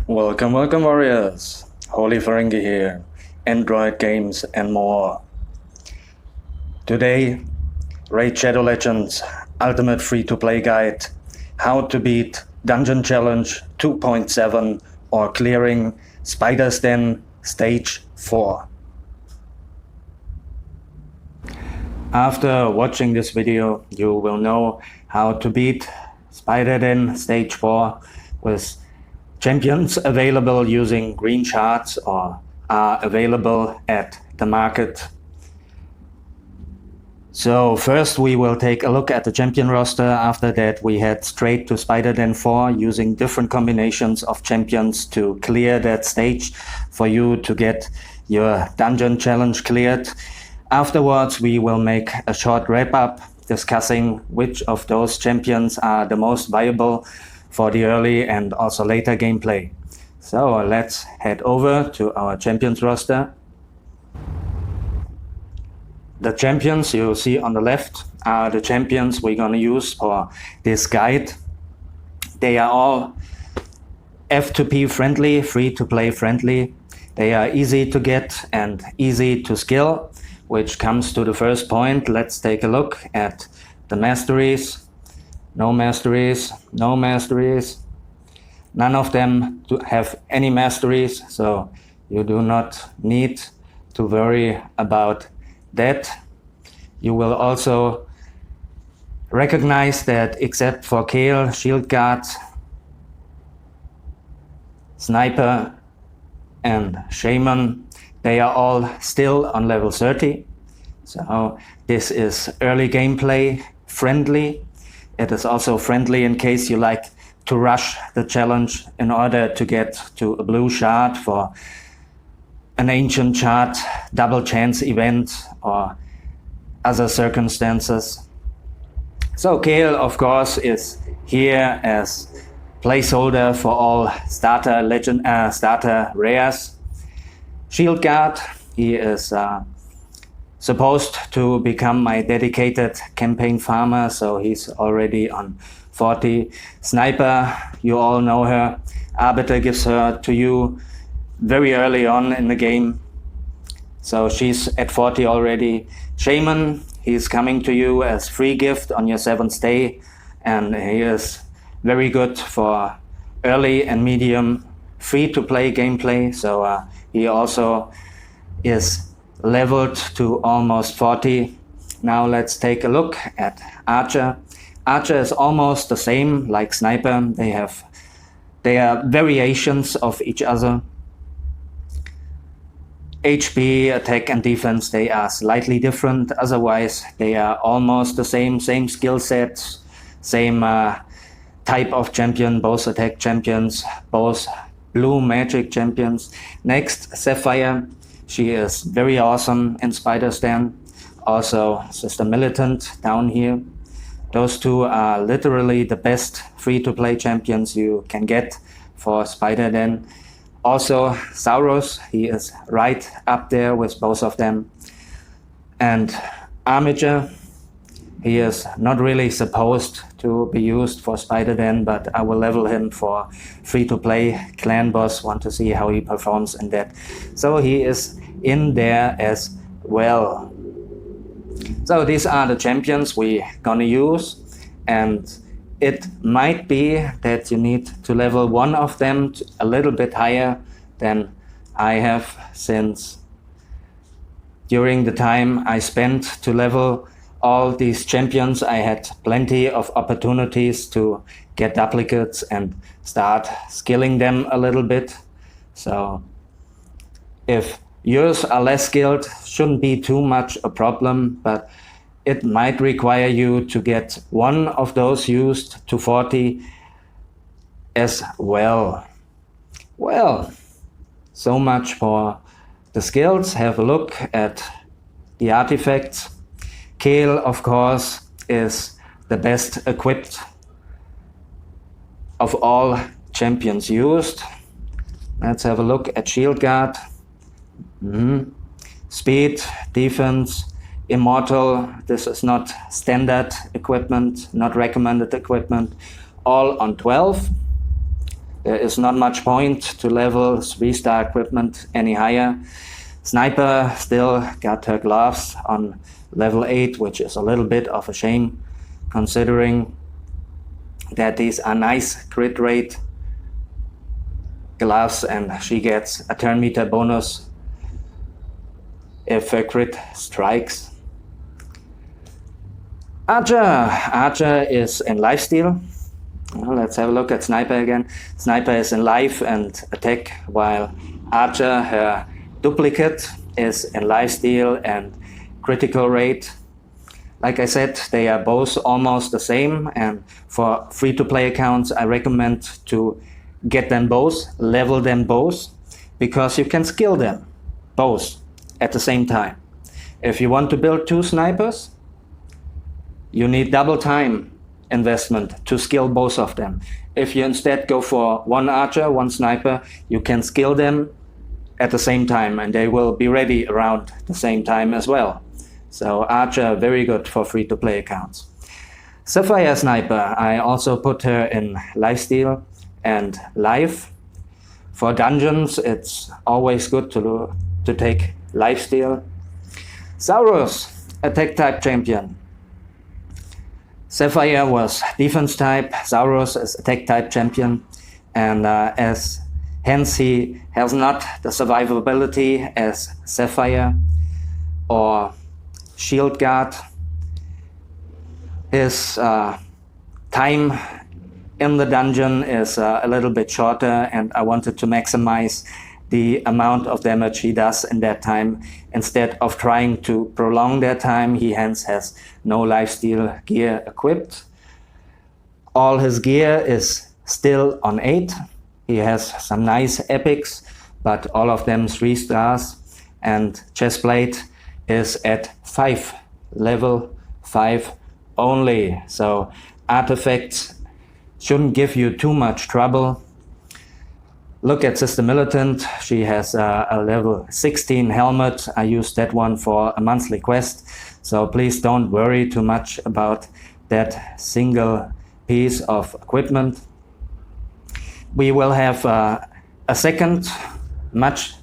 Welcome, welcome warriors. HolyFerengi here. Android games and more. Today, Raid Shadow Legends Ultimate Free-to-Play Guide. How to beat Dungeon Challenge 2.7 or clearing Spider's Den Stage 4. After watching this video, you will know how to beat Spider Den Stage 4 with champions available using green shards or are available at the market. So first we will take a look at the champion roster. After that we head straight to Spider Den 4 using different combinations of champions to clear that stage for you to get your dungeon challenge cleared. Afterwards we will make a short wrap-up discussing which of those champions are the most viable for the early and also later gameplay. So let's head over to our champions roster. The champions you see on the left are the champions we're going to use for this guide. They are all F2P friendly, free to play friendly. They are easy to get and easy to skill, which comes to the first point. Let's take a look at the masteries. No masteries, no masteries. None of them have any masteries, so you do not need to worry about that. You will also recognize that except for Kale, Shield Guard, Sniper and Shaman, they are all still on level 30. So this is early gameplay friendly. It is also friendly in case you like to rush the challenge in order to get to a blue shard for an ancient shard, double chance event or other circumstances. So Kale, of course, is here as placeholder for all starter rares. Shield Guard, he is supposed to become my dedicated campaign farmer, so he's already on 40. Sniper, you all know her. Arbiter gives her to you very early on in the game, so she's at 40 already. Shaman, he's coming to you as free gift on your 7th day, and he is very good for early and medium free-to-play gameplay, so he also is leveled to almost 40. Now let's take a look at Archer. Archer is almost the same like Sniper. They are variations of each other. HP, attack and defense, they are slightly different. Otherwise, they are almost the same skill sets, same type of champion, both attack champions, both blue magic champions. Next, Sapphire. She is very awesome in Spider's Den. Also, Sister Militant down here. Those two are literally the best free-to-play champions you can get for Spider Den. Also, Sauros, he is right up there with both of them. And Armiger, he is not really supposed to be used for Spider Den, but I will level him for free-to-play clan boss. Want to see how he performs in that. So he is in there as well. So these are the champions we're gonna use, and it might be that you need to level one of them a little bit higher than I have, since during the time I spent to level all these champions, I had plenty of opportunities to get duplicates and start skilling them a little bit. So if yours are less skilled, shouldn't be too much a problem, but it might require you to get one of those used to 40 as well. Well, so much for the skills. Have a look at the artifacts. Kale, of course, is the best equipped of all champions used. Let's have a look at Shield Guard. Speed, defense, Immortal. This is not standard equipment, not recommended equipment. All on 12. There is not much point to level 3-star equipment any higher. Sniper still got her gloves on level 8, which is a little bit of a shame considering that these are nice crit rate gloves and she gets a turn meter bonus if a crit strikes. Archer is in lifesteal. Well, let's have a look at Sniper again. Sniper is in life and attack, while Archer, her duplicate, is in lifesteal and critical rate. Like I said, they are both almost the same, and for free-to-play accounts I recommend to get them both, level them both, because you can skill them both at the same time. If you want to build 2 snipers, you need double time investment to skill both of them. If you instead go for 1 archer, 1 sniper, you can skill them at the same time and they will be ready around the same time as well. So Archer, very good for free-to-play accounts. Sapphire Sniper, I also put her in lifesteal and life. For dungeons, it's always good to take lifesteal. Saurus, attack type champion. Sapphire was defense type, Saurus is attack type champion, and hence he has not the survivability as Sapphire or Shield Guard. His time in the dungeon is a little bit shorter, and I wanted to maximize the amount of damage he does in that time. Instead of trying to prolong that time, he hence has no lifesteal gear equipped. All his gear is still on 8. He has some nice epics, but all of them 3 stars, and chestplate is at 5, level 5 only. So artifacts shouldn't give you too much trouble. Look at Sister Militant. She has a level 16 helmet. I used that one for a monthly quest. So please don't worry too much about that single piece of equipment. We will have a second, much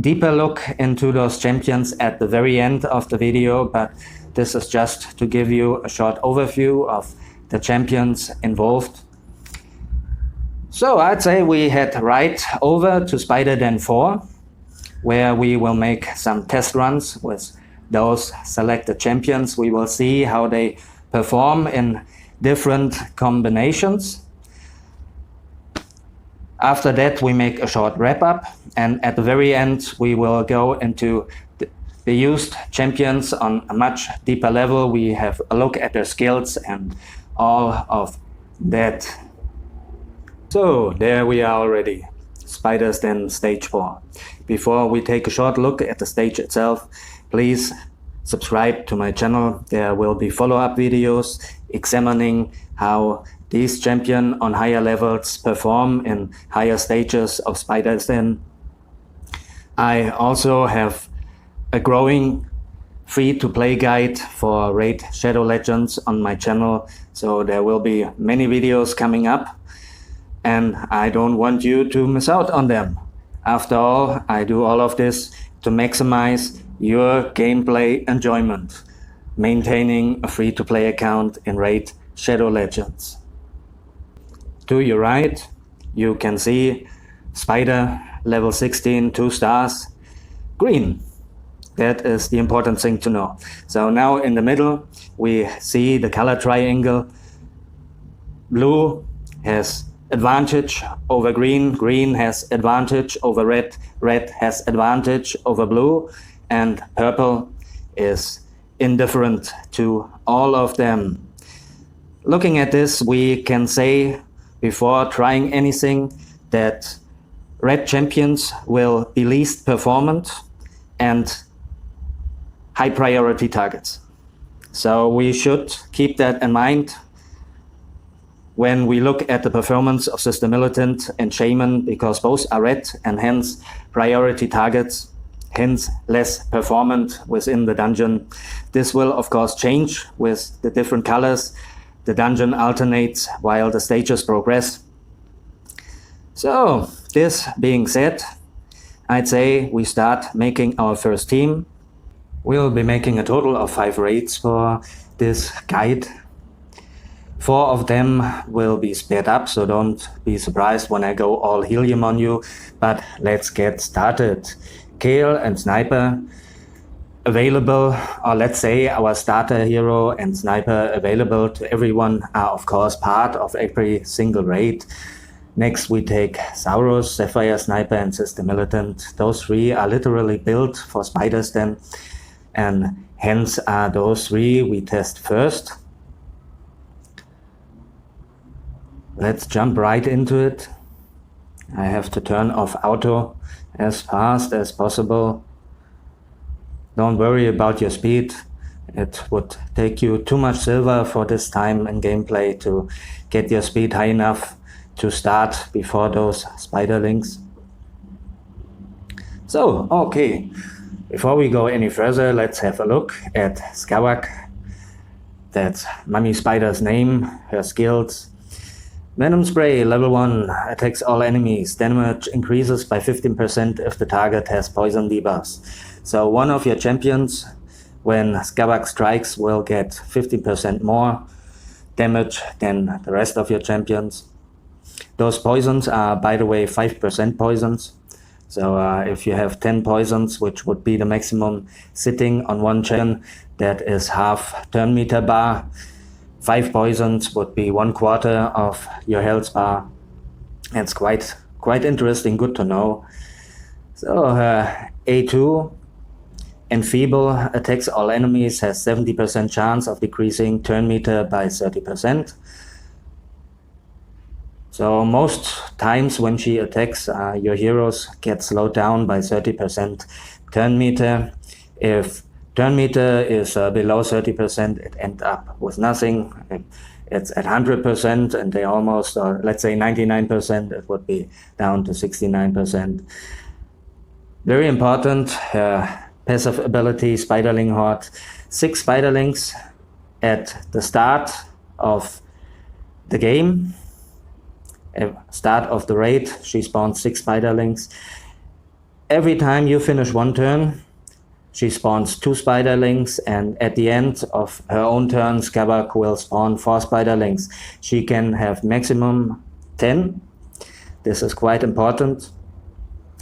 deeper look into those champions at the very end of the video, but this is just to give you a short overview of the champions involved. So I'd say we head right over to Spider Den 4, where we will make some test runs with those selected champions. We will see how they perform in different combinations. After that, we make a short wrap-up, and at the very end, we will go into the used champions on a much deeper level. We have a look at their skills and all of that. So there we are already, Spider's Den Stage 4. Before we take a short look at the stage itself, please subscribe to my channel. There will be follow-up videos examining how these champions on higher levels perform in higher stages of Spider's Den. I also have a growing free-to-play guide for Raid Shadow Legends on my channel, so there will be many videos coming up, and I don't want you to miss out on them. After all, I do all of this to maximize your gameplay enjoyment, maintaining a free-to-play account in Raid Shadow Legends. To your right, you can see Spider, level 16, 2 stars, green. That is the important thing to know. So now in the middle, we see the color triangle. Blue has advantage over green, green has advantage over red, red has advantage over blue, and purple is indifferent to all of them. Looking at this, we can say before trying anything that red champions will be least performant and high priority targets. So we should keep that in mind when we look at the performance of Sister Militant and Shaman, because both are red and hence priority targets, hence less performant within the dungeon. This will of course change with the different colors. The dungeon alternates while the stages progress. So, this being said, I'd say we start making our first team. We'll be making a total of 5 raids for this guide. 4 of them will be sped up, so don't be surprised when I go all helium on you, but let's get started. Kale and Sniper available, or let's say our starter hero and Sniper available to everyone are of course part of every single raid. Next we take Saurus, Sapphire Sniper and Sister Militant. Those 3 are literally built for spiders then, and hence are those 3 we test first. Let's jump right into it. I have to turn off auto as fast as possible. Don't worry about your speed. It would take you too much silver for this time in gameplay to get your speed high enough to start before those spiderlings. So, okay, before we go any further, let's have a look at Skawak. That's Mummy Spider's name, her skills. Venom Spray, level 1, attacks all enemies. Damage increases by 15% if the target has poison debuffs. So one of your champions, when Skawak strikes, will get 15% more damage than the rest of your champions. Those poisons are, by the way, 5% poisons. So if you have 10 poisons, which would be the maximum sitting on one champion, that is half turn meter bar. 5 poisons would be 1/4 of your health bar. It's quite interesting, good to know. So A2, Enfeeble, attacks all enemies, has 70% chance of decreasing turn meter by 30%. So most times when she attacks, your heroes get slowed down by 30% turn meter. If turn meter is below 30%, it ends up with nothing. It's at 100% and they almost, or let's say 99%, it would be down to 69%. Very important, passive ability, Spiderling Horde. 6 Spiderlings at the start of the game. Start of the raid, she spawns 6 Spiderlings. Every time you finish one turn, she spawns 2 Spiderlings, and at the end of her own turn, Skawak will spawn 4 Spiderlings. She can have maximum 10. This is quite important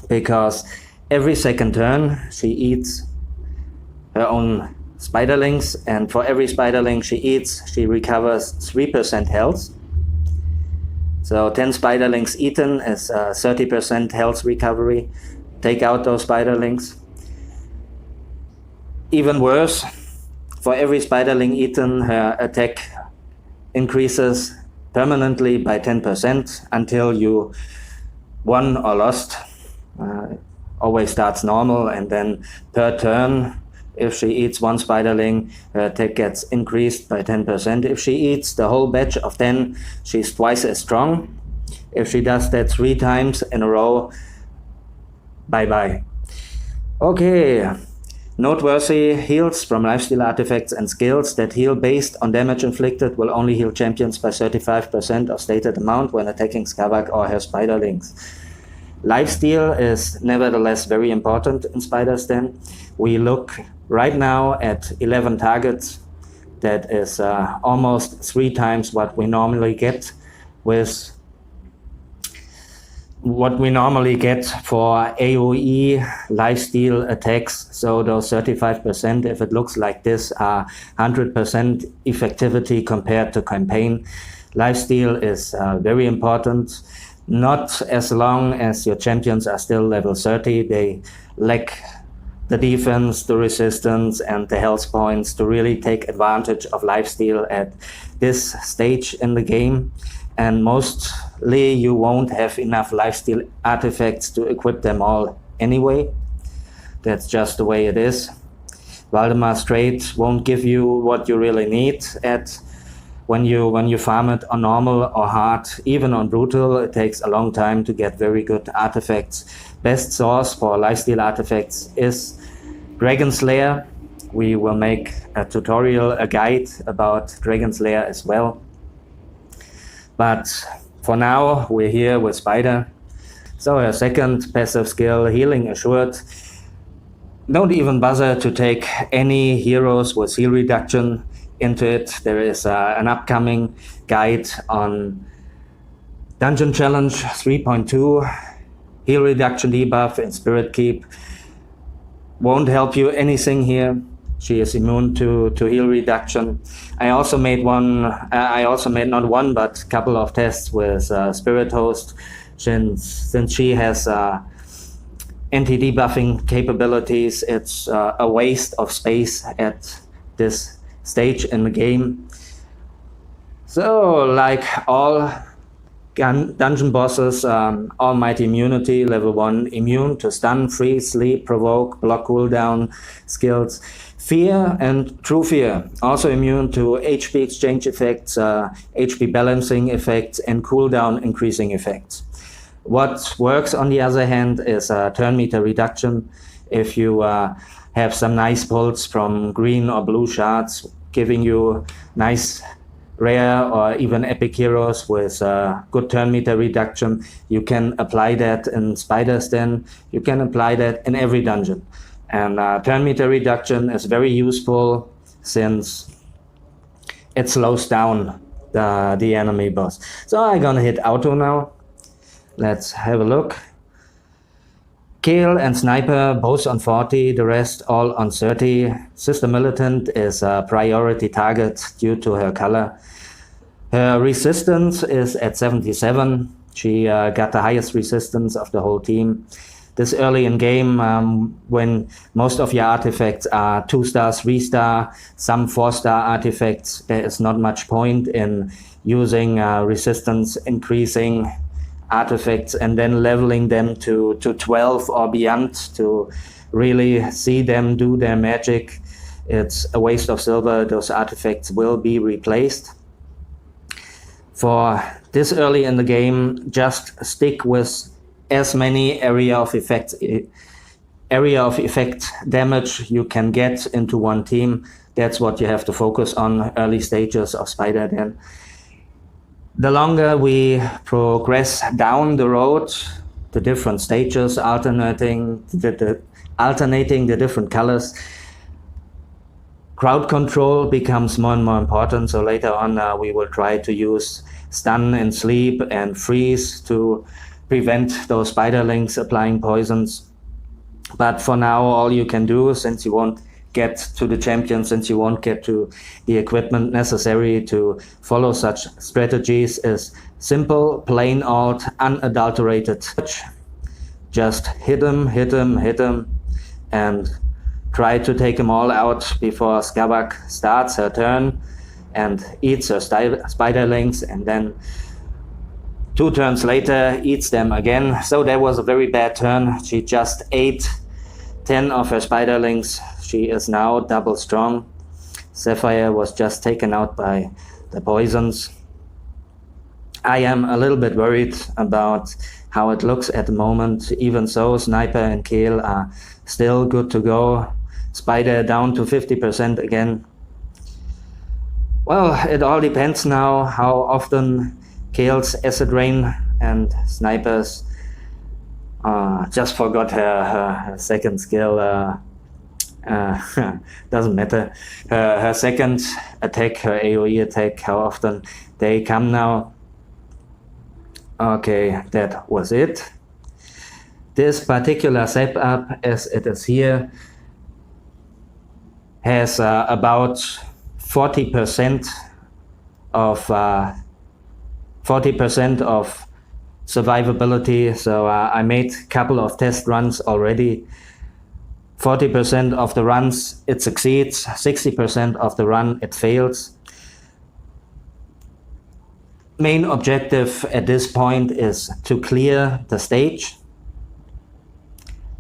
because every second turn she eats her own Spiderlings, and for every Spiderling she eats, she recovers 3% health. So 10 Spiderlings eaten is 30% health recovery. Take out those Spiderlings. Even worse, for every Spiderling eaten, her attack increases permanently by 10% until you won or lost. Always starts normal, and then per turn, if she eats 1 Spiderling, her attack gets increased by 10%. If she eats the whole batch of 10, she's twice as strong. If she does that 3 times in a row, bye-bye. Okay. Noteworthy, heals from lifesteal artifacts and skills that heal based on damage inflicted will only heal champions by 35% of stated amount when attacking Skawak or her Spiderlings. Lifesteal is nevertheless very important in Spiders then. We look right now at 11 targets. That is almost 3 times what we normally get with for AoE lifesteal attacks. So those 35%, if it looks like this, are 100% effectivity compared to campaign. Lifesteal is very important. Not as long as your champions are still level 30. They lack the defense, the resistance, and the health points to really take advantage of lifesteal at this stage in the game. And mostly you won't have enough lifesteal artifacts to equip them all anyway. That's just the way it is. Valdemar Strait won't give you what you really need when you farm it on normal or hard. Even on brutal, it takes a long time to get very good artifacts. Best source for lifesteal artifacts is Dragon Slayer. We will make a tutorial, a guide about Dragon Slayer as well. But for now, we're here with Spider. So her second passive skill, Healing Assured. Don't even bother to take any heroes with heal reduction into it. There is an upcoming guide on Dungeon Challenge 3.2, heal reduction debuff in Spirit Keep. Won't help you anything here. She is immune to heal reduction. I also made not one, but a couple of tests with Spirit Host, since she has anti-debuffing capabilities. It's a waste of space at this stage in the game. So, like all dungeon bosses, Almighty Immunity, level 1, immune to stun, freeze, sleep, provoke, block cooldown skills. Fear and True Fear, also immune to HP exchange effects, HP balancing effects, and cooldown increasing effects. What works, on the other hand, is turn meter reduction. If you have some nice pulls from green or blue shards, giving you nice rare or even epic heroes with good turn meter reduction, you can apply that in Spider's Den. You can apply that in every dungeon. And turn meter reduction is very useful since it slows down the enemy boss. So I'm gonna hit auto now. Let's have a look. Kale and Sniper both on 40, the rest all on 30. Sister Militant is a priority target due to her color. Her resistance is at 77. She got the highest resistance of the whole team. This early in game, when most of your artifacts are 2-star, 3-star, some 4-star artifacts, there is not much point in using resistance increasing artifacts and then leveling them to 12 or beyond to really see them do their magic. It's a waste of silver. Those artifacts will be replaced. For this early in the game, just stick with as many area of effect damage you can get into one team. That's what you have to focus on early stages of Spider Den. The longer we progress down the road, the different stages, alternating the different colors, crowd control becomes more and more important. So later on, we will try to use stun and sleep and freeze to prevent those spiderlings applying poisons. But for now, all you can do, since you won't get to the champion, since you won't get to the equipment necessary to follow such strategies, is simple, plain old, unadulterated. Just hit him, and try to take them all out before Skabak starts her turn and eats her spiderlings, and then 2 turns later eats them again. So that was a very bad turn. She just ate 10 of her spiderlings. She is now double strong. Sapphire was just taken out by the poisons. I am a little bit worried about how it looks at the moment. Even so, Sniper and Kale are still good to go. Spider down to 50% again. Well, it all depends now how often Kale's Acid Rain and Sniper's just forgot her second skill. Doesn't matter. Her second attack, her AoE attack, how often they come now. Okay, that was it. This particular setup, as it is here, has about 40% of survivability. So I made a couple of test runs already. 40% of the runs it succeeds, 60% of the run it fails. Main objective at this point is to clear the stage.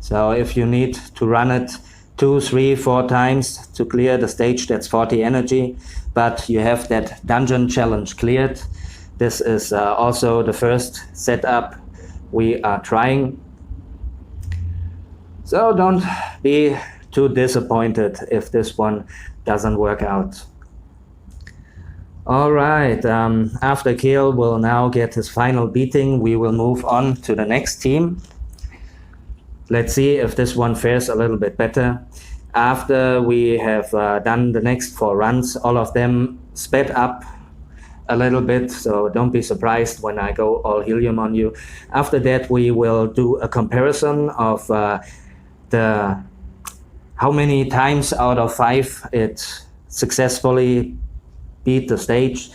So if you need to run it 2, 3, 4 times to clear the stage, that's 40 energy, but you have that dungeon challenge cleared. This is also the first setup we are trying. So don't be too disappointed if this one doesn't work out. Alright, after Kale will now get his final beating, we will move on to the next team. Let's see if this one fares a little bit better. After we have done the next 4 runs, all of them sped up a little bit, so don't be surprised when I go all helium on you. After that, we will do a comparison of how many times out of 5 it successfully beat the stage,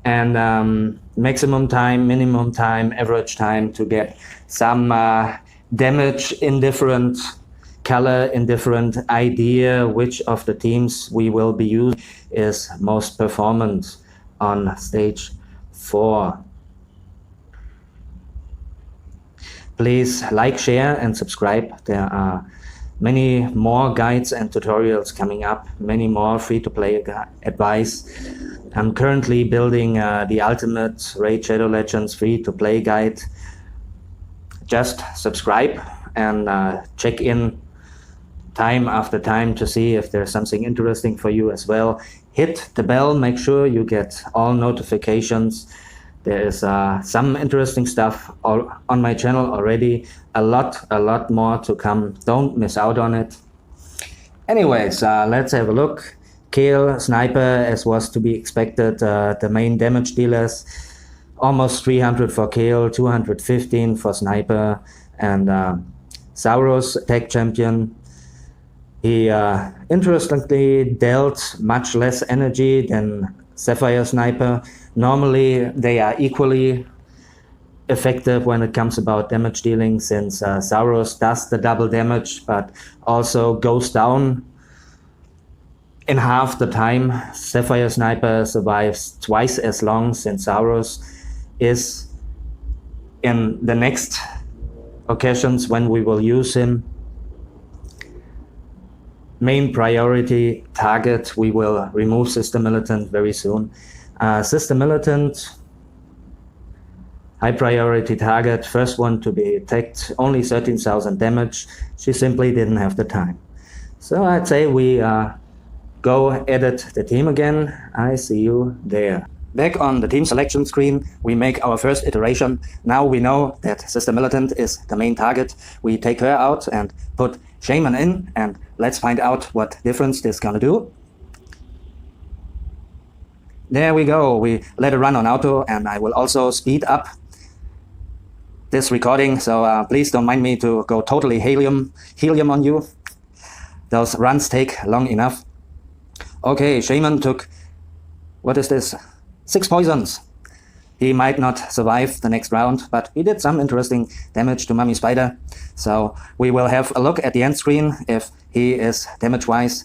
and maximum time, minimum time, average time, to get some damage in different color, in different idea which of the teams we will be using is most performant on stage 4. Please like, share and subscribe. There are many more guides and tutorials coming up, many more free-to-play advice. I'm currently building the ultimate Raid Shadow Legends free-to-play guide. Just subscribe and check in time after time to see if there's something interesting for you as well. Hit the bell, make sure you get all notifications. There is some interesting stuff on my channel already. A lot more to come. Don't miss out on it. Anyways, let's have a look. Kale, Sniper, as was to be expected, the main damage dealers. Almost 300 for Kale, 215 for Sniper, and Sauros, attack champion. He interestingly dealt much less energy than Sapphire Sniper. Normally they are equally effective when it comes about damage dealing, since Sauros does the double damage but also goes down in half the time. Sapphire Sniper survives twice as long, since Sauros is, in the next occasions when we will use him, main priority target. We will remove Sister Militant very soon. Sister Militant, high priority target, first one to be attacked, only 13,000 damage. She simply didn't have the time. So I'd say we go edit the team again. I see you there. Back on the team selection screen, we make our first iteration. Now we know that Sister Militant is the main target. We take her out and put Shaman in, and let's find out what difference this is gonna do. There we go. We let it run on auto, and I will also speed up this recording, so please don't mind me to go totally helium on you. Those runs take long enough. Okay, Shaman took, what is this? 6 poisons. He might not survive the next round, but he did some interesting damage to Mummy Spider. So we will have a look at the end screen if he is damage-wise.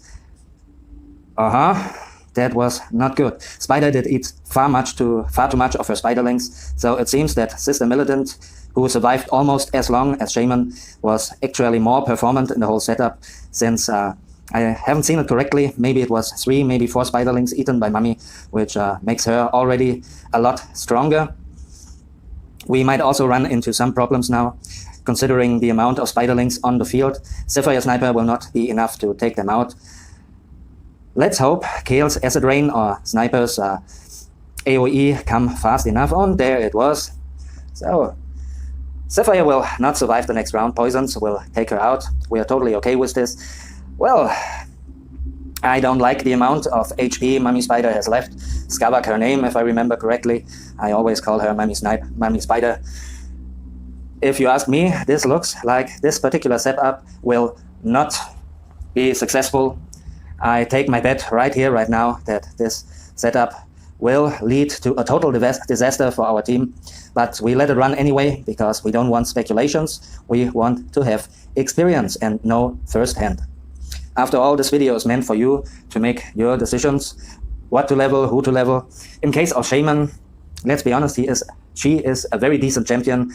That was not good. Spider did eat far too much of her spiderlings. So it seems that Sister Militant, who survived almost as long as Shaman, was actually more performant in the whole setup, since I haven't seen it correctly. Maybe it was 3, maybe 4 spiderlings eaten by Mummy, which makes her already a lot stronger. We might also run into some problems now, considering the amount of spiderlings on the field. Sapphire Sniper will not be enough to take them out. Let's hope Kale's Acid Rain or Sniper's AoE come fast enough. Oh, there it was. So Sapphire will not survive the next round. Poisons will take her out. We are totally okay with this. Well, I don't like the amount of HP Mummy Spider has left. Skavak her name, if I remember correctly. I always call her Mummy Spider. If you ask me, this looks like this particular setup will not be successful. I take my bet right here, right now, that this setup will lead to a total disaster for our team. But we let it run anyway, because we don't want speculations. We want to have experience and know firsthand. After all, this video is meant for you to make your decisions, what to level, who to level. In case of Shaman, let's be honest, she is a very decent champion.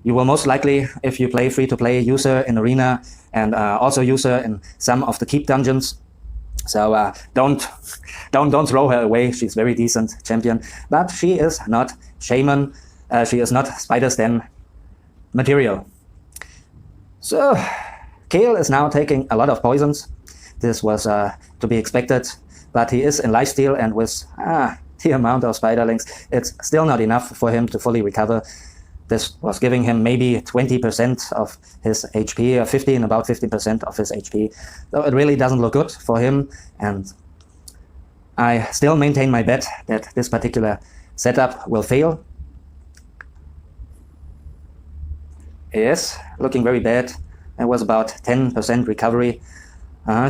You will most likely, if you play free-to-play, use her in Arena, and also use her in some of the keep dungeons. So don't throw her away. She's very decent champion, but she is not Shaman. She is not Spider Stan material. So Kale is now taking a lot of poisons. This was to be expected, but he is in lifesteal, and with the amount of spiderlings. It's still not enough for him to fully recover. This was giving him maybe 20% of his HP, or about 15% of his HP. So it really doesn't look good for him, and I still maintain my bet that this particular setup will fail. Yes, looking very bad. It was about 10% recovery.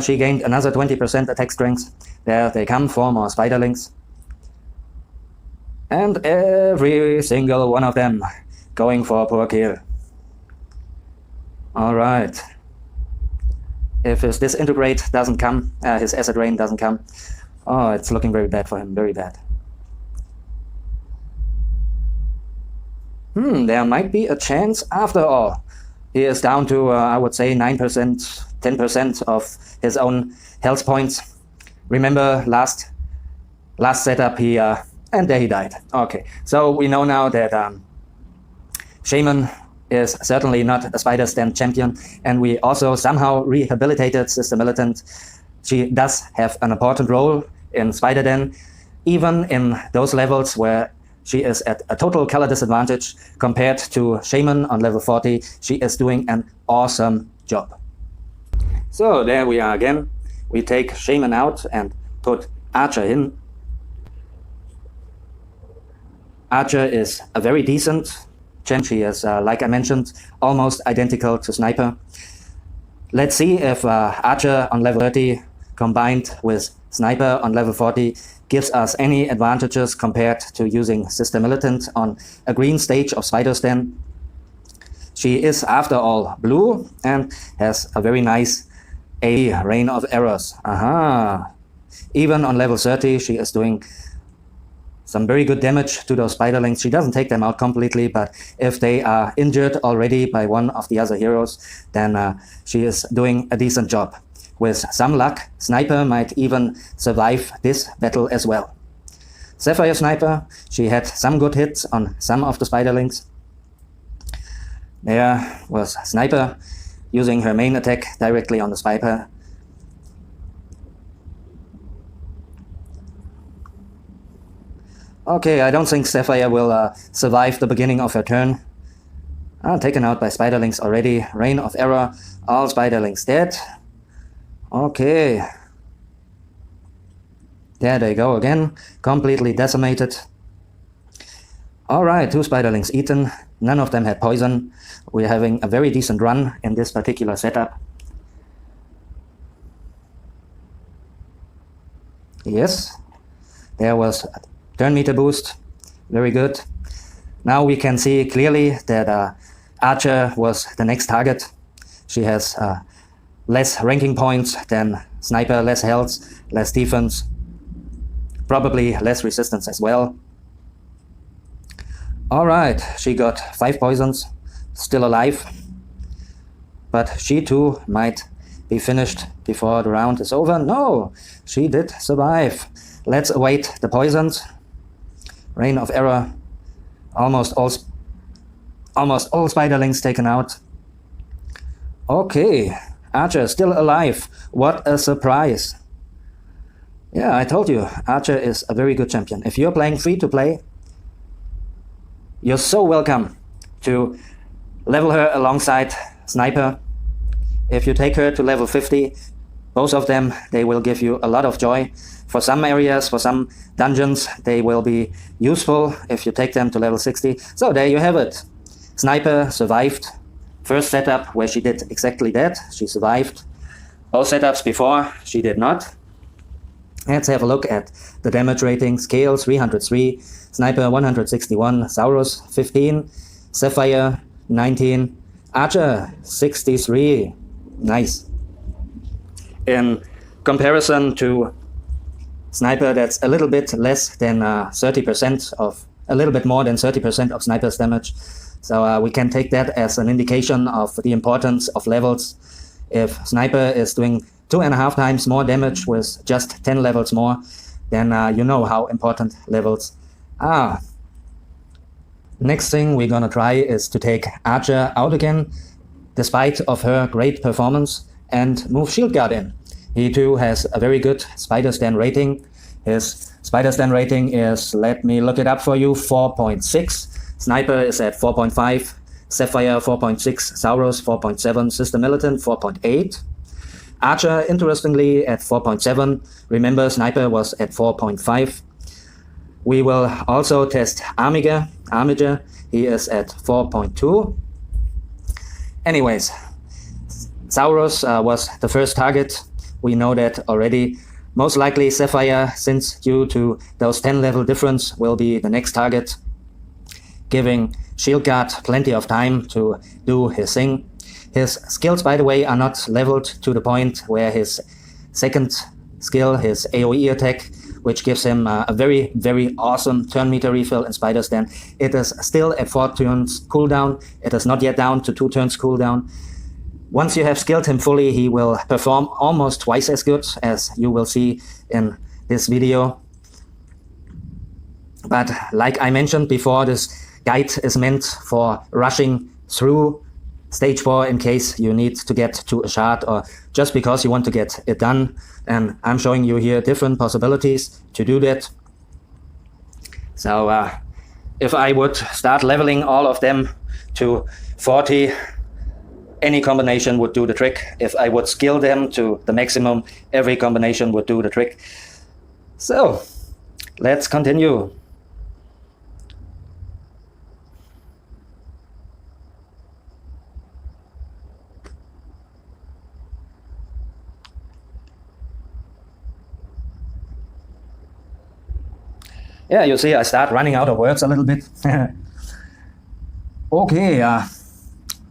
She gained another 20% attack strength. There they come, 4 more spiderlings. And every single one of them going for a poor kill. Alright. If his disintegrate doesn't come, his acid rain doesn't come, oh, it's looking very bad for him, very bad. There might be a chance after all. He is down to, I would say, 9%, 10% of his own health points. Remember last setup he, and there he died. Okay, so we know now that Shaman is certainly not a Spider Stand champion, and we also somehow rehabilitated Sister Militant. She does have an important role in Spider Den, even in those levels where she is at a total color disadvantage compared to Shaman on level 40. She is doing an awesome job. So there we are again. We take Shaman out and put Archer in. Archer is a very decent champ. She is, like I mentioned, almost identical to Sniper. Let's see if Archer on level 30 combined with Sniper on level 40 gives us any advantages compared to using Sister Militant on a green stage of Spider Stand. She is, after all, blue and has a very nice Rain of Errors. Even on level 30, she is doing some very good damage to those spiderlings. She doesn't take them out completely, but if they are injured already by one of the other heroes, then she is doing a decent job. With some luck, Sniper might even survive this battle as well. Sapphire Sniper, she had some good hits on some of the spiderlings. There was Sniper using her main attack directly on the Spider. Okay, I don't think Sapphire will survive the beginning of her turn. Taken out by spiderlings already. Rain of Error, all spiderlings dead. Okay. There they go again, completely decimated. Alright, 2 spiderlings eaten. None of them had poison. We're having a very decent run in this particular setup. Yes, there was a turn meter boost. Very good. Now we can see clearly that Archer was the next target. She has less ranking points than Sniper, less health, less defense, probably less resistance as well. Alright, she got 5 poisons, still alive, but she too might be finished before the round is over. No, she did survive. Let's await the poisons. Rain of Error, almost all spiderlings taken out. Okay, Archer still alive. What a surprise. Yeah, I told you, Archer is a very good champion. If you're playing free to play, you're so welcome to level her alongside Sniper. If you take her to level 50, both of them, they will give you a lot of joy. For some areas, for some dungeons, they will be useful if you take them to level 60. So there you have it. Sniper survived. First setup where she did exactly that. She survived. Both setups before, she did not. Let's have a look at the damage rating. Scale 303, Sniper 161, Saurus 15, Sapphire 19, Archer 63. Nice. In comparison to Sniper, that's a little bit less than 30% of, a little bit more than 30% of Sniper's damage. So we can take that as an indication of the importance of levels. If Sniper is doing 2.5 times more damage with just 10 levels more, then you know how important levels are. Next thing we're gonna try is to take Archer out again, despite of her great performance, and move Shield Guard in. He too has a very good Spider Stand rating. His Spider stand rating is, let me look it up for you, 4.6. Sniper is at 4.5. Sapphire 4.6. Saurus 4.7. Sister Militant 4.8. Archer, interestingly, at 4.7. Remember, Sniper was at 4.5. We will also test Armiger. He is at 4.2. Anyways, Saurus was the first target. We know that already. Most likely Sapphire, since due to those 10 level difference, will be the next target, giving Shield Guard plenty of time to do his thing. His skills, by the way, are not leveled to the point where his second skill, his AoE attack, which gives him a very, very awesome turn meter refill in Spider Stand. It is still at 4 turns cooldown. It is not yet down to 2 turns cooldown. Once you have skilled him fully, he will perform almost twice as good, as you will see in this video. But like I mentioned before, this guide is meant for rushing through stage 4 in case you need to get to a shard or just because you want to get it done. And I'm showing you here different possibilities to do that. So if I would start leveling all of them to 40, any combination would do the trick. If I would skill them to the maximum, every combination would do the trick. So let's continue. Yeah, you see, I start running out of words a little bit. Okay,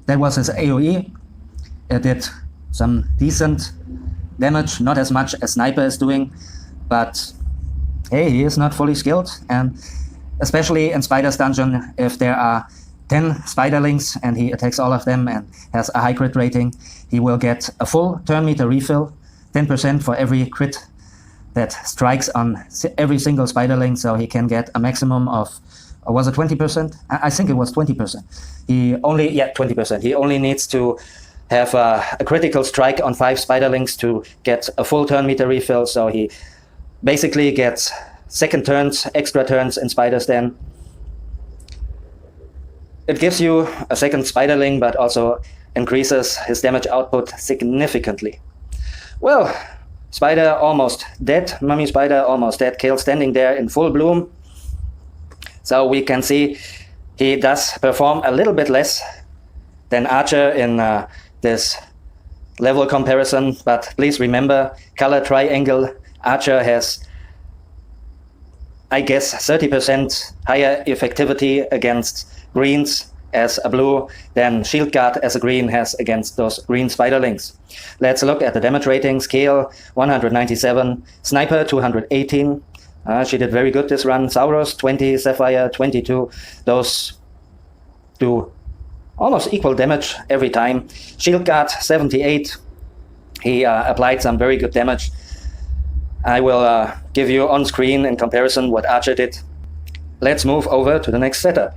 that was his AoE. It did some decent damage, not as much as Sniper is doing, but hey, he is not fully skilled. And especially in Spider's dungeon, if there are 10 Spiderlings and he attacks all of them and has a high crit rating, he will get a full turn meter refill, 10% for every crit that strikes on every single Spiderling, so he can get a maximum of, or was it 20%? I think it was 20%. 20%. He only needs to have a critical strike on 5 Spiderlings to get a full turn meter refill, so he basically gets second turns, extra turns in Spider Stand. It gives you a second Spiderling, but also increases his damage output significantly. Well, Spider almost dead, Mummy Spider almost dead, Kale standing there in full bloom. So we can see he does perform a little bit less than Archer in this level comparison, but please remember, color triangle, Archer has, I guess, 30% higher effectivity against greens as a blue than Shield Guard as a green has against those green Spiderlings. Let's look at the damage ratings. Kale 197, Sniper 218. She did very good this run. Saurus 20, Sapphire 22. Those do almost equal damage every time. Shield Guard 78. He applied some very good damage. I will give you on screen in comparison what Archer did. Let's move over to the next setup.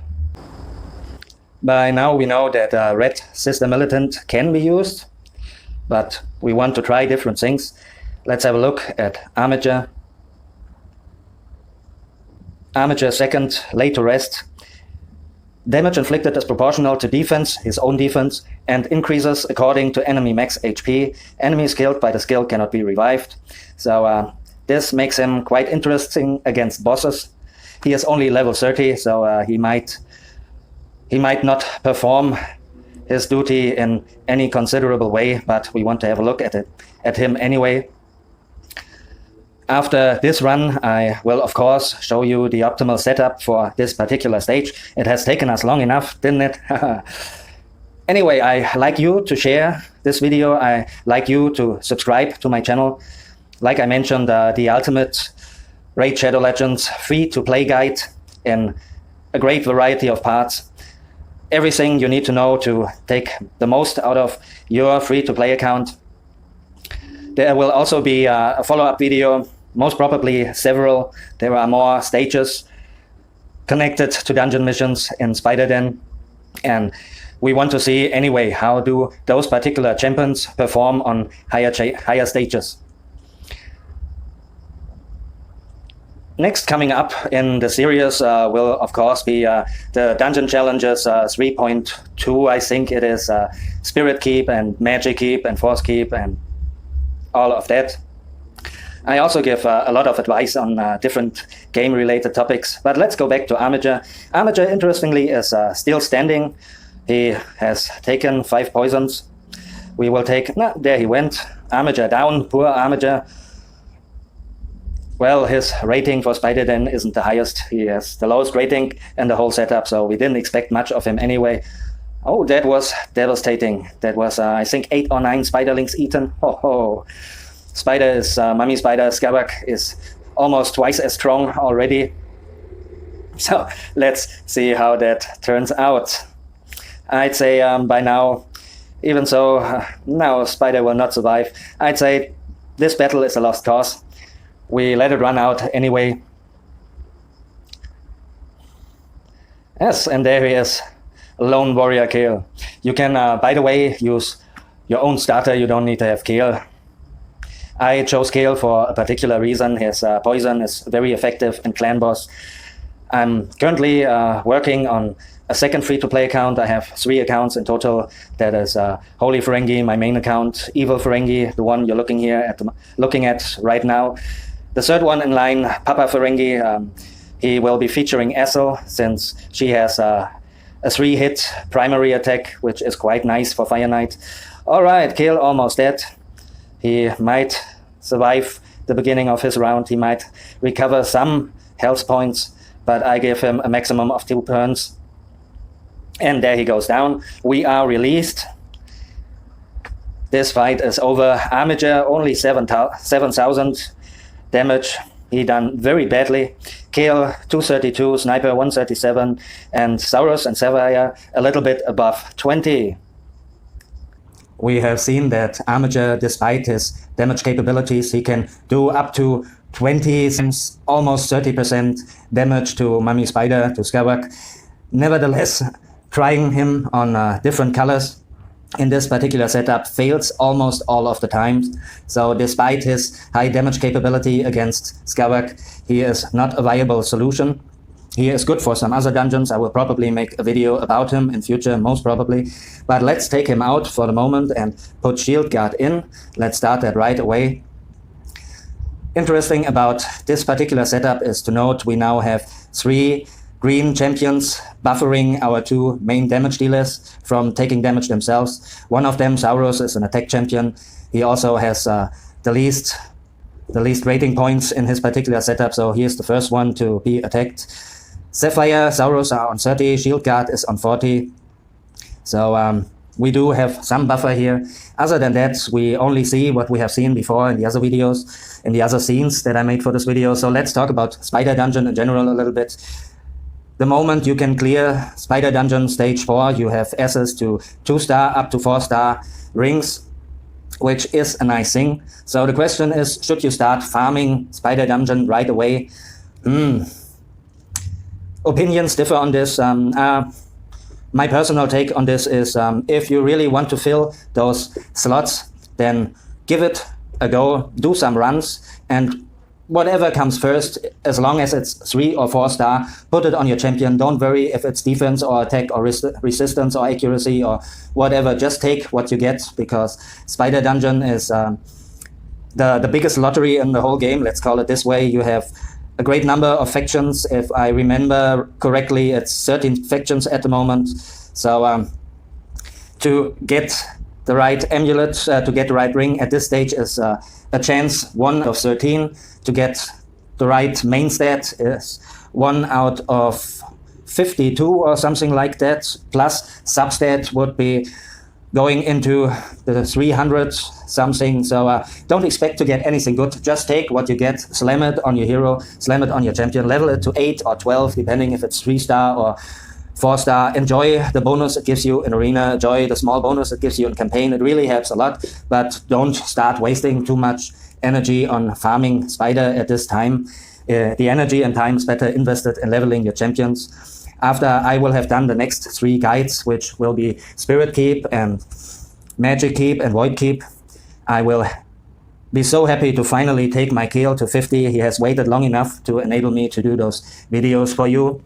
By now we know that Red Sister Militant can be used, but we want to try different things. Let's have a look at Armiger. Armiger second, laid to rest. Damage inflicted is proportional to defense, his own defense, and increases according to enemy max HP. Enemies killed by the skill cannot be revived. So this makes him quite interesting against bosses. He is only level 30, so he might not perform his duty in any considerable way, but we want to have a look at him anyway. After this run, I will of course show you the optimal setup for this particular stage. It has taken us long enough, didn't it? Anyway, I like you to share this video. I like you to subscribe to my channel. Like I mentioned, the ultimate Raid Shadow Legends free-to-play guide in a great variety of parts. Everything you need to know to take the most out of your free-to-play account. There will also be a follow-up video, most probably several. There are more stages connected to dungeon missions in Spider Den, and we want to see anyway how do those particular champions perform on higher stages. Next coming up in the series will of course be the dungeon challenges 3.2, I think it is, Spirit Keep and Magic Keep and Force Keep and all of that. I also give a lot of advice on different game-related topics, but let's go back to Armiger. Armiger, interestingly, is still standing. He has taken 5 poisons. We will take, no, there he went. Armiger down, poor Armiger. Well, his rating for Spider Den isn't the highest. He has the lowest rating in the whole setup, so we didn't expect much of him anyway. Oh, that was devastating. That was, I think, 8 or 9 Spiderlings eaten. Oh. Spider is, Mummy Spider, Skabak is almost twice as strong already. So let's see how that turns out. I'd say by now, even so, now Spider will not survive. I'd say this battle is a lost cause. We let it run out anyway. Yes, and there he is, Lone Warrior Kale. You can, by the way, use your own starter. You don't need to have Kale. I chose Kale for a particular reason. His poison is very effective in Clan Boss. I'm currently working on a second free-to-play account. I have 3 accounts in total. That is HolyFerengi, my main account, Evil Ferengi, the one you're looking at right now. The third one in line, Papa Ferengi, he will be featuring Essel, since she has a 3-hit primary attack, which is quite nice for Fire Knight. All right, Kale almost dead. He might survive the beginning of his round. He might recover some health points, but I give him a maximum of 2 turns. And there he goes down. We are released. This fight is over. Armiger, only 7,000 damage. He done very badly. Kale, 232, Sniper, 137, and Saurus and Sapphire a little bit above 20. We have seen that Armiger, despite his damage capabilities, he can do up to 20, almost 30% damage to Mummy Spider, to Skabak. Nevertheless, trying him on different colors in this particular setup fails almost all of the time. So despite his high damage capability against Skabak, he is not a viable solution. He is good for some other dungeons. I will probably make a video about him in future, most probably. But let's take him out for the moment and put Shield Guard in. Let's start that right away. Interesting about this particular setup is to note we now have 3 green champions buffering our 2 main damage dealers from taking damage themselves. One of them, Saurus, is an attack champion. He also has the least rating points in his particular setup, so he is the first one to be attacked. Sapphire, Saurus are on 30, Shield Guard is on 40. So we do have some buffer here. Other than that, we only see what we have seen before in the other videos, in the other scenes that I made for this video. So let's talk about Spider Dungeon in general a little bit. The moment you can clear Spider Dungeon Stage 4, you have access to 2-star up to 4-star rings, which is a nice thing. So the question is, should you start farming Spider Dungeon right away? Opinions differ on this. My personal take on this is if you really want to fill those slots, then give it a go, do some runs, and whatever comes first, as long as it's 3 or 4-star, put it on your champion. Don't worry if it's defense or attack or resistance or accuracy or whatever. Just take what you get, because Spider Dungeon is the biggest lottery in the whole game, let's call it this way. You have a great number of factions. If I remember correctly, it's 13 factions at the moment. So to get the right amulet, to get the right ring at this stage is a chance 1 of 13. To get the right main stat is 1 out of 52 or something like that. Plus substat would be going into the 300 something. So don't expect to get anything good. Just take what you get, slam it on your hero, slam it on your champion, level it to 8 or 12, depending if it's 3-star or 4-star. Enjoy the bonus it gives you in arena, enjoy the small bonus it gives you in campaign. It really helps a lot, but don't start wasting too much energy on farming Spider at this time. The energy and time is better invested in leveling your champions. After I will have done the next 3 guides, which will be Spirit Keep and Magic Keep and Void Keep, I will be so happy to finally take my Kale to 50. He has waited long enough to enable me to do those videos for you.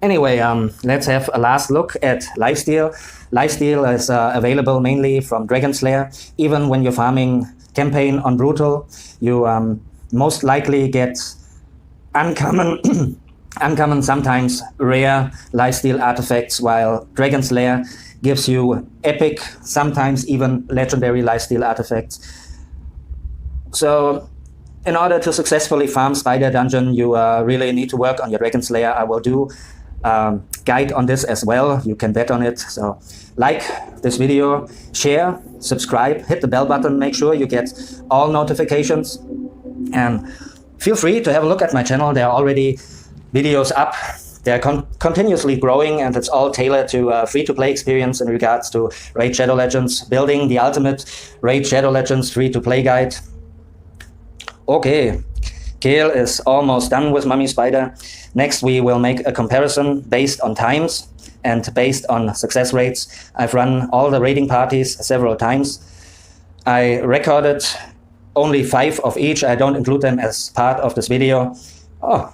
Anyway, let's have a last look at lifesteal. Lifesteal is available mainly from Dragon Slayer. Even when you're farming campaign on Brutal, you most likely get uncommon, uncommon, sometimes rare lifesteal artifacts, while Dragon Slayer gives you epic, sometimes even legendary lifesteal artifacts. So in order to successfully farm Spider Dungeon, you really need to work on your Dragon Slayer. I will do guide on this as well. You can bet on it. So like this video, share, subscribe, hit the bell button, make sure you get all notifications, and feel free to have a look at my channel. There are already videos up. They're continuously growing, and it's all tailored to free-to-play experience in regards to Raid Shadow Legends, building the ultimate Raid Shadow Legends free-to-play guide. Okay, Kale is almost done with Mummy Spider. Next, we will make a comparison based on times and based on success rates. I've run all the raiding parties several times. I recorded only 5 of each. I don't include them as part of this video. Oh,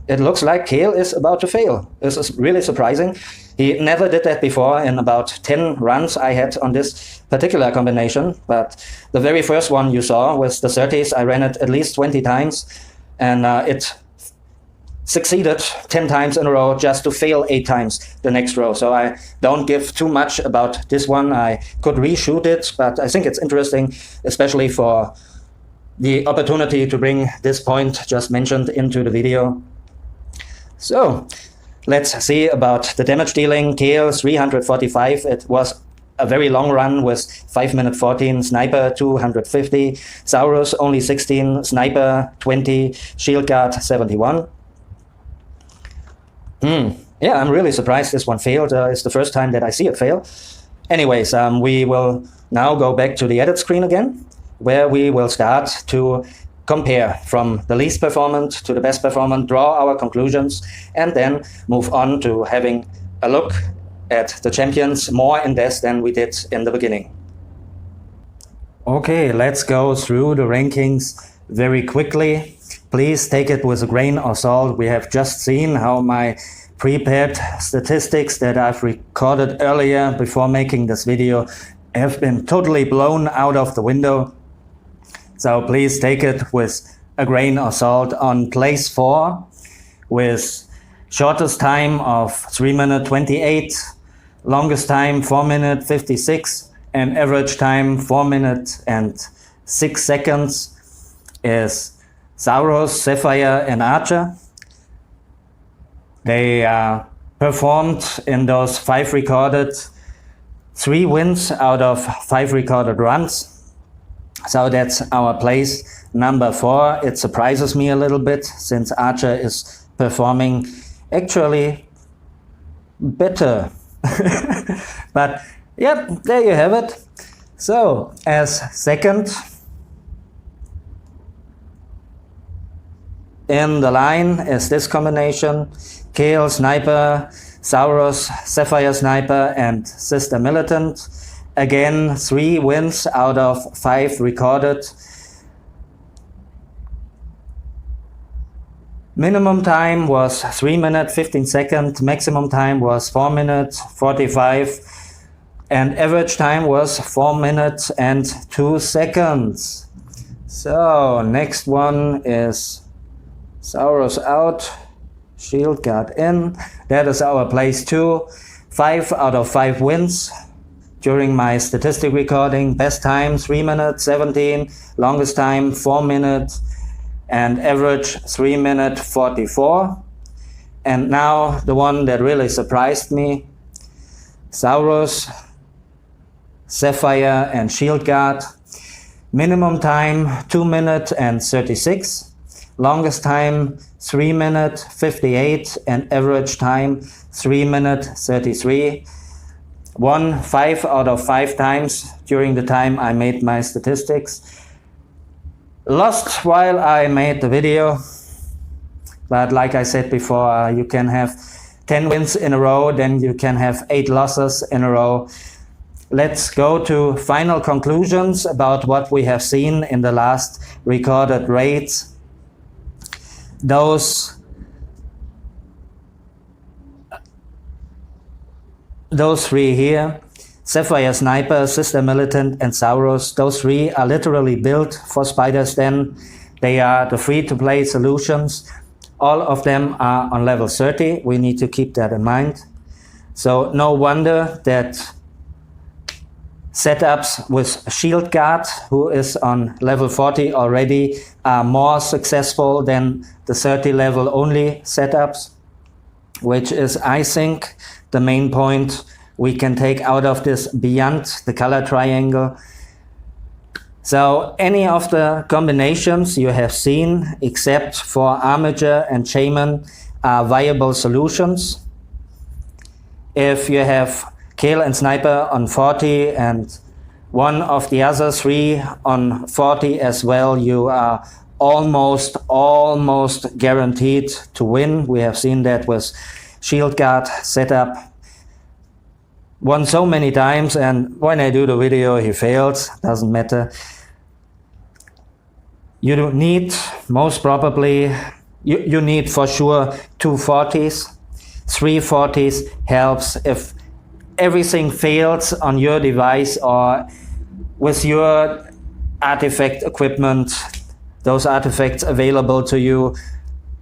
it looks like Kale is about to fail. This is really surprising. He never did that before in about 10 runs I had on this particular combination. But the very first one you saw was the 30s. I ran it at least 20 times, and it succeeded 10 times in a row just to fail 8 times the next row. So I don't give too much about this one. I could reshoot it, but I think it's interesting, especially for the opportunity to bring this point just mentioned into the video. So let's see about the damage dealing. Kale 345. It was a very long run with 5 minute 14, Sniper 250, Saurus only 16, Sniper 20, Shield Guard 71. Yeah, I'm really surprised this one failed. It's the first time that I see it fail. Anyways, we will now go back to the edit screen again, where we will start to compare from the least performant to the best performant, draw our conclusions, and then move on to having a look at the champions more in depth than we did in the beginning. Okay, let's go through the rankings very quickly. Please take it with a grain of salt. We have just seen how my prepared statistics that I've recorded earlier before making this video have been totally blown out of the window. So please take it with a grain of salt. On place 4, with shortest time of 3 minutes 28, longest time 4 minutes 56, and average time 4 minutes and 6 seconds is Saurus, Sapphire, and Archer. They performed in those 5 recorded 3 wins out of 5 recorded runs. So that's our place number 4. It surprises me a little bit since Archer is performing actually better. But yep, there you have it. So as second in the line is this combination: Kale, Sniper, Saurus, Sapphire Sniper, and Sister Militant. Again, 3 wins out of 5 recorded. Minimum time was 3 minutes 15 seconds, maximum time was 4 minutes 45, and average time was 4 minutes and 2 seconds. So next one is Saurus out, Shield Guard in. That is our place 2. 5 out of 5 wins during my statistic recording. Best time 3 minutes 17, longest time 4 minutes, and average 3 minutes 44. And now the one that really surprised me: Saurus, Sapphire, and Shield Guard. Minimum time 2 minutes and 36, longest time 3 minutes 58, and average time 3 minutes 33. Won 5 out of 5 times during the time I made my statistics. Lost while I made the video, but like I said before, you can have 10 wins in a row, then you can have 8 losses in a row. let's go to final conclusions about what we have seen in the last recorded raids. Those three here, Sapphire Sniper, Sister Militant, and Saurus, those three are literally built for Spider's Den. They are the free-to-play solutions. All of them are on level 30. We need to keep that in mind. So no wonder that setups with Shield Guard, who is on level 40 already, are more successful than the 30 level only setups, which is, I think, the main point we can take out of this beyond the color triangle. So any of the combinations you have seen, except for Armiger and Shaman, are viable solutions. If you have Kale and Sniper on 40 and one of the other three on 40 as well, you are almost guaranteed to win. We have seen that with Shield Guard setup. Won so many times, and when I do the video he fails, doesn't matter. You don't need, most probably, you need for sure 2 40s. 3 40s helps if everything fails on your device or with your artifact equipment, those artifacts available to you.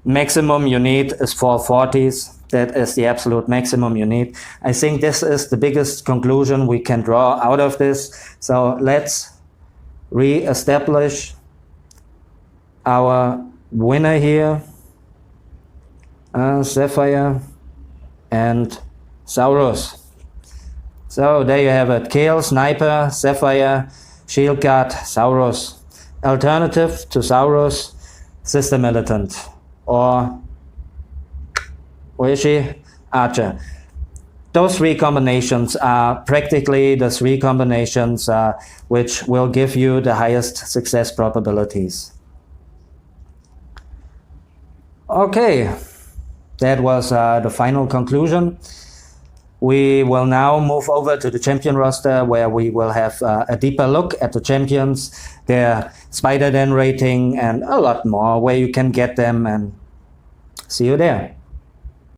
Maximum you need is 4 40s. That is the absolute maximum you need. I think this is the biggest conclusion we can draw out of this. So let's re-establish our winner here. Sapphire and Saurus. So there you have it. Kale, Sniper, Sapphire, Shield Guard, Saurus. Alternative to Saurus, Sister Militant. Or where is she? Archer. Those three combinations are practically the three combinations which will give you the highest success probabilities. Okay, that was the final conclusion. We will now move over to the champion roster, where we will have a deeper look at the champions, their Spider Den rating, and a lot more, where you can get them, and see you there.